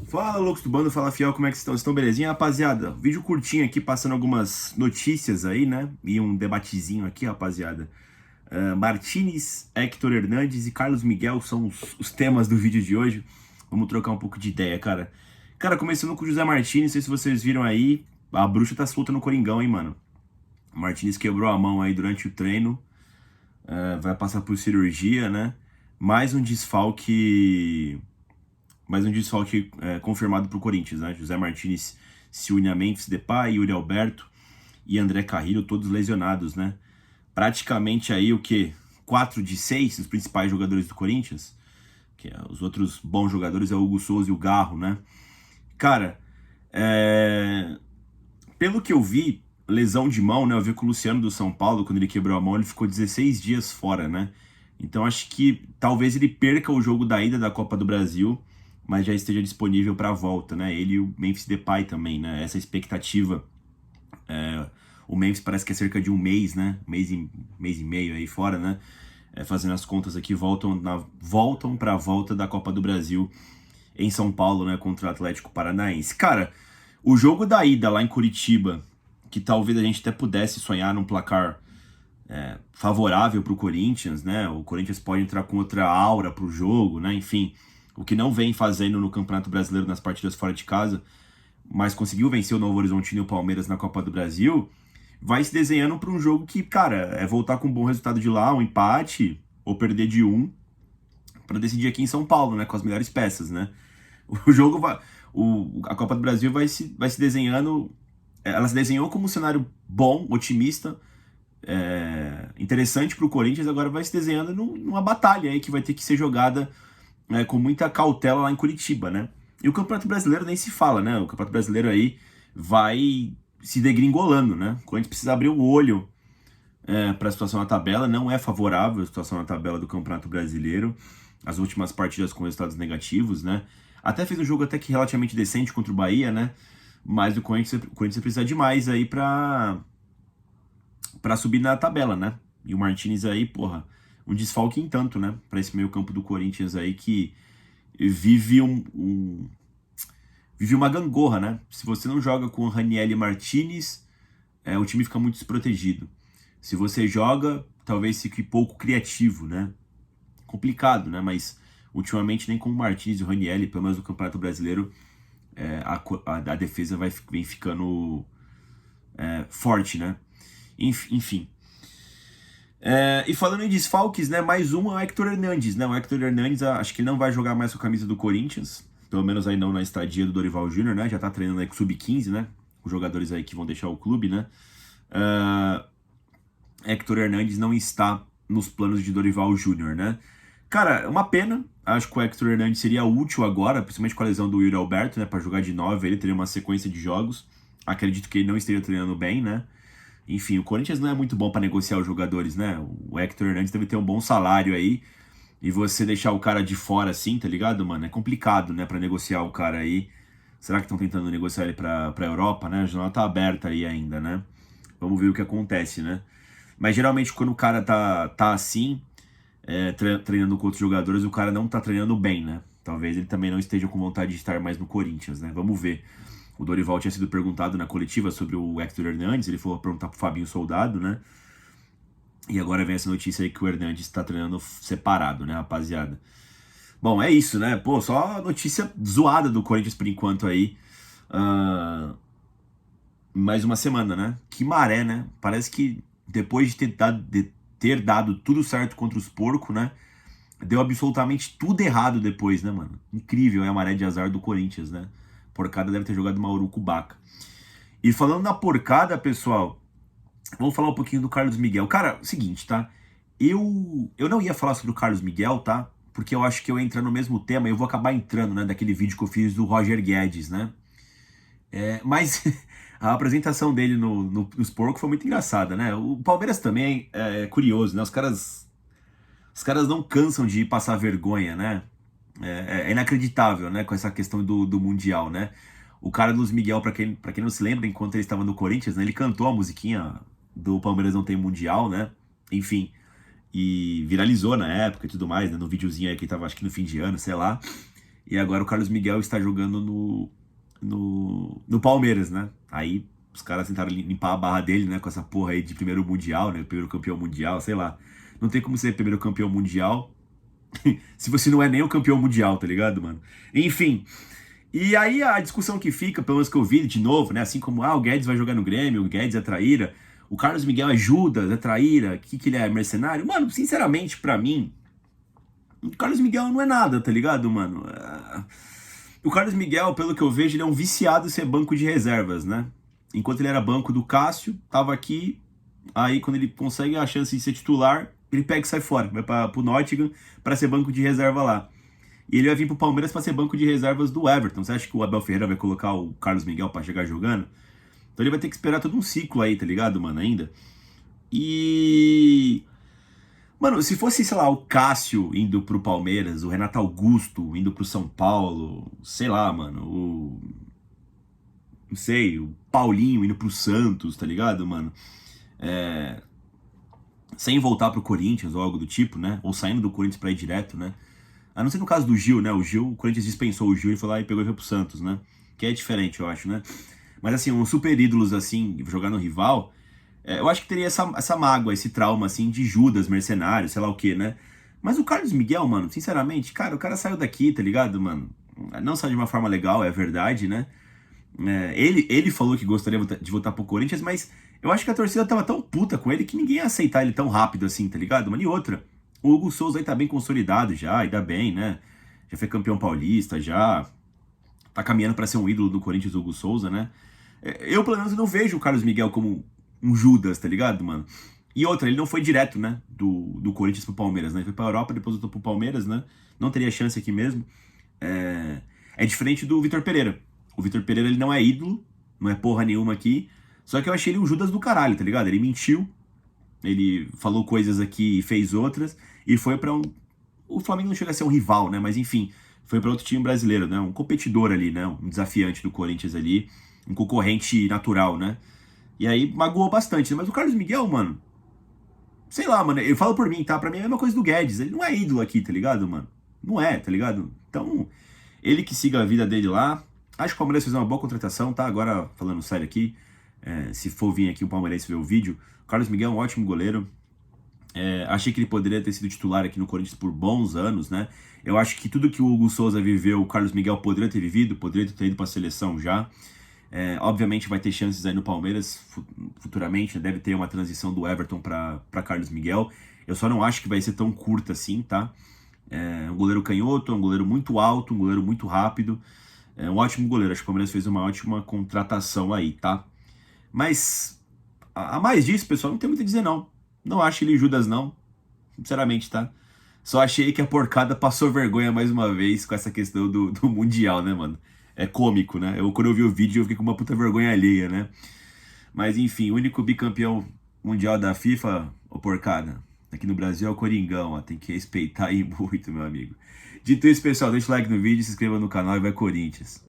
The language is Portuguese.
Fala, loucos do bando, fala fiel, como é que estão? Estão belezinha, rapaziada? Vídeo curtinho aqui, passando algumas notícias aí, né? E um debatezinho aqui, rapaziada. Martínez, Héctor Hernandes e Carlos Miguel são os temas do vídeo de hoje. Vamos trocar um pouco de ideia, cara. Cara, começando com o José Martínez, não sei se vocês viram aí, a bruxa tá solta no Coringão, hein, mano? O Martínez quebrou a mão aí durante o treino, vai passar por cirurgia, né? Mais um desfalque confirmado para o Corinthians, né? José Martínez se une a Memphis Depay, Yuri Alberto e André Carrillo, todos lesionados, né? Praticamente aí o que? 4 de 6 dos principais jogadores do Corinthians, os outros bons jogadores é o Hugo Souza e o Garro, né? Cara, pelo que eu vi, lesão de mão, né? Eu vi com o Luciano do São Paulo, quando ele quebrou a mão, ele ficou 16 dias fora, né? Então acho que talvez ele perca o jogo da ida da Copa do Brasil, mas já esteja disponível para a volta, né? Ele e o Memphis Depay também, né? Essa expectativa. O Memphis parece que é cerca de um mês, né? Mês e meio aí fora, né? Fazendo as contas aqui, voltam para a volta da Copa do Brasil em São Paulo, né? Contra o Atlético Paranaense. Cara, o jogo da ida lá em Curitiba, que talvez a gente até pudesse sonhar num placar favorável para o Corinthians, né? O Corinthians pode entrar com outra aura para o jogo, né? Enfim, o que não vem fazendo no Campeonato Brasileiro nas partidas fora de casa, mas conseguiu vencer o Novo Horizontino e o Palmeiras na Copa do Brasil, vai se desenhando para um jogo que, cara, é voltar com um bom resultado de lá, um empate, ou perder de um, para decidir aqui em São Paulo, né? Com as melhores peças, né? O jogo vai... a Copa do Brasil vai se desenhando... Ela se desenhou como um cenário bom, otimista, interessante para o Corinthians, agora vai se desenhando numa batalha aí que vai ter que ser jogada com muita cautela lá em Curitiba, né? E o Campeonato Brasileiro nem se fala, né? O Campeonato Brasileiro aí vai se degringolando, né? O Corinthians precisa abrir o olho para a situação na tabela, não é favorável a situação na tabela do Campeonato Brasileiro, as últimas partidas com resultados negativos, né? Até fez um jogo até que relativamente decente contra o Bahia, né? Mas o Corinthians precisa demais aí para subir na tabela, né? E o Martínez aí, porra, um desfalque em tanto, né? Para esse meio campo do Corinthians aí que vive vive uma gangorra, né? Se você não joga com o Raniel e Martínez, o time fica muito desprotegido. Se você joga, talvez fique pouco criativo, né? Complicado, né? Mas ultimamente nem com o Martínez e o Raniel, pelo menos no Campeonato Brasileiro, a defesa vem ficando forte, né? Enfim. E falando em desfalques, né? Mais um é o Héctor Hernandes, né? O Héctor Hernandes, acho que ele não vai jogar mais com a camisa do Corinthians, pelo menos aí não na estadia do Dorival Júnior, né? Já tá treinando aí com o Sub-15, né? Os jogadores aí que vão deixar o clube, né? Héctor Hernandes não está nos planos de Dorival Júnior, né? Cara, é uma pena. Acho que o Héctor Hernandes seria útil agora, principalmente com a lesão do Yuri Alberto, né? Para jogar de 9, ele teria uma sequência de jogos. Acredito que ele não esteja treinando bem, né? Enfim, o Corinthians não é muito bom para negociar os jogadores, né? O Héctor Hernandes deve ter um bom salário aí. E você deixar o cara de fora assim, tá ligado, mano? É complicado, né? Para negociar o cara aí. Será que estão tentando negociar ele pra Europa, né? A janela tá aberta aí ainda, né? Vamos ver o que acontece, né? Mas geralmente quando o cara tá assim, treinando com outros jogadores, o cara não tá treinando bem, né? Talvez ele também não esteja com vontade de estar mais no Corinthians, né? Vamos ver. O Dorival tinha sido perguntado na coletiva sobre o Héctor Hernandes, ele foi perguntar pro Fabinho Soldado, né? E agora vem essa notícia aí que o Hernandes tá treinando separado, né, rapaziada? Bom, é isso, né? Pô, só notícia zoada do Corinthians por enquanto aí. Mais uma semana, né? Que maré, né? Parece que depois de ter dado tudo certo contra os porcos, né? Deu absolutamente tudo errado depois, né, mano? Incrível, é a maré de azar do Corinthians, né? Porcada deve ter jogado uma urucubaca. E falando na porcada, pessoal, vamos falar um pouquinho do Carlos Miguel. Cara, seguinte, tá? Eu não ia falar sobre o Carlos Miguel, tá? Porque eu acho que eu ia entrar no mesmo tema e eu vou acabar entrando, né? Daquele vídeo que eu fiz do Roger Guedes, né? Mas a apresentação dele nos porcos foi muito engraçada, né? O Palmeiras também é curioso, né? Os caras não cansam de passar vergonha, né? É inacreditável, né? Com essa questão do Mundial, né? O Carlos Miguel, pra quem não se lembra, enquanto ele estava no Corinthians, né? Ele cantou a musiquinha do Palmeiras não tem Mundial, né? Enfim, e viralizou na época e tudo mais, né? No videozinho aí que tava, acho que no fim de ano, sei lá. E agora o Carlos Miguel está jogando no Palmeiras, né? Aí os caras tentaram limpar a barra dele, né? Com essa porra aí de primeiro mundial, né? Primeiro campeão mundial, sei lá. Não tem como ser primeiro campeão mundial se você não é nem o campeão mundial, tá ligado, mano? Enfim. E aí a discussão que fica, pelo menos que eu vi de novo, né? Assim como, o Guedes vai jogar no Grêmio, o Guedes é traíra, o Carlos Miguel é Judas, é traíra, que ele é mercenário? Mano, sinceramente, pra mim, o Carlos Miguel não é nada, tá ligado, mano? O Carlos Miguel, pelo que eu vejo, ele é um viciado em ser banco de reservas, né? Enquanto ele era banco do Cássio, tava aqui, aí quando ele consegue a chance de ser titular, ele pega e sai fora, vai pro Nottingham pra ser banco de reserva lá. E ele vai vir pro Palmeiras pra ser banco de reservas do Everton. Você acha que o Abel Ferreira vai colocar o Carlos Miguel pra chegar jogando? Então ele vai ter que esperar todo um ciclo aí, tá ligado, mano, ainda? E... Mano, se fosse, sei lá, o Cássio indo pro Palmeiras, o Renato Augusto indo pro São Paulo, sei lá, mano, não sei, o Paulinho indo pro Santos, tá ligado, mano? Sem voltar pro Corinthians ou algo do tipo, né? Ou saindo do Corinthians pra ir direto, né? A não ser no caso do Gil, né? O Corinthians dispensou o Gil e foi lá e pegou e foi pro Santos, né? Que é diferente, eu acho, né? Mas assim, uns super ídolos assim, jogar no rival, eu acho que teria essa mágoa, esse trauma assim de Judas, mercenário, sei lá o que, né? Mas o Carlos Miguel, mano, sinceramente, cara, o cara saiu daqui, tá ligado, mano? Não saiu de uma forma legal, é verdade, né? Ele falou que gostaria de voltar pro Corinthians, mas eu acho que a torcida tava tão puta com ele que ninguém ia aceitar ele tão rápido assim, tá ligado? Mano, e outra, o Hugo Souza aí tá bem consolidado já, ainda bem, né? Já foi campeão paulista, já tá caminhando pra ser um ídolo do Corinthians, o Hugo Souza, né? Eu, pelo menos, não vejo o Carlos Miguel como um Judas, tá ligado, mano? E outra, ele não foi direto, né, do Corinthians pro Palmeiras, né? Ele foi pra Europa, depois voltou pro Palmeiras, né? Não teria chance aqui mesmo. É diferente do Vitor Pereira. O Vitor Pereira, ele não é ídolo, não é porra nenhuma aqui, só que eu achei ele um Judas do caralho, tá ligado? Ele mentiu, ele falou coisas aqui e fez outras, e foi pra um... O Flamengo não chega a ser um rival, né? Mas enfim, foi pra outro time brasileiro, né? Um competidor ali, né? Um desafiante do Corinthians ali, um concorrente natural, né? E aí magoou bastante, né? Mas o Carlos Miguel, mano, sei lá, mano, eu falo por mim, tá? Pra mim é a mesma coisa do Guedes, ele não é ídolo aqui, tá ligado, mano? Não é, tá ligado? Então, ele que siga a vida dele lá. Acho que o Palmeiras fez uma boa contratação, tá? Agora, falando sério aqui, se for vir aqui o Palmeirense ver o vídeo, o Carlos Miguel é um ótimo goleiro. Achei que ele poderia ter sido titular aqui no Corinthians por bons anos, né? Eu acho que tudo que o Hugo Souza viveu, o Carlos Miguel poderia ter vivido, poderia ter ido pra seleção já. Obviamente vai ter chances aí no Palmeiras futuramente, né? Deve ter uma transição do Everton para Carlos Miguel. Eu só não acho que vai ser tão curta assim, tá? Um goleiro canhoto, um goleiro muito alto, um goleiro muito rápido. É um ótimo goleiro, acho que o Palmeiras fez uma ótima contratação aí, tá? Mas, a mais disso, pessoal, não tem muito a dizer não. Não acho ele Judas não, sinceramente, tá? Só achei que a porcada passou vergonha mais uma vez com essa questão do Mundial, né, mano? É cômico, né? Quando eu vi o vídeo, eu fiquei com uma puta vergonha alheia, né? Mas enfim, o único bicampeão mundial da FIFA, ô porcada, aqui no Brasil é o Coringão, ó. Tem que respeitar aí muito, meu amigo. Dito isso, pessoal, deixa o like no vídeo, se inscreva no canal e vai Corinthians.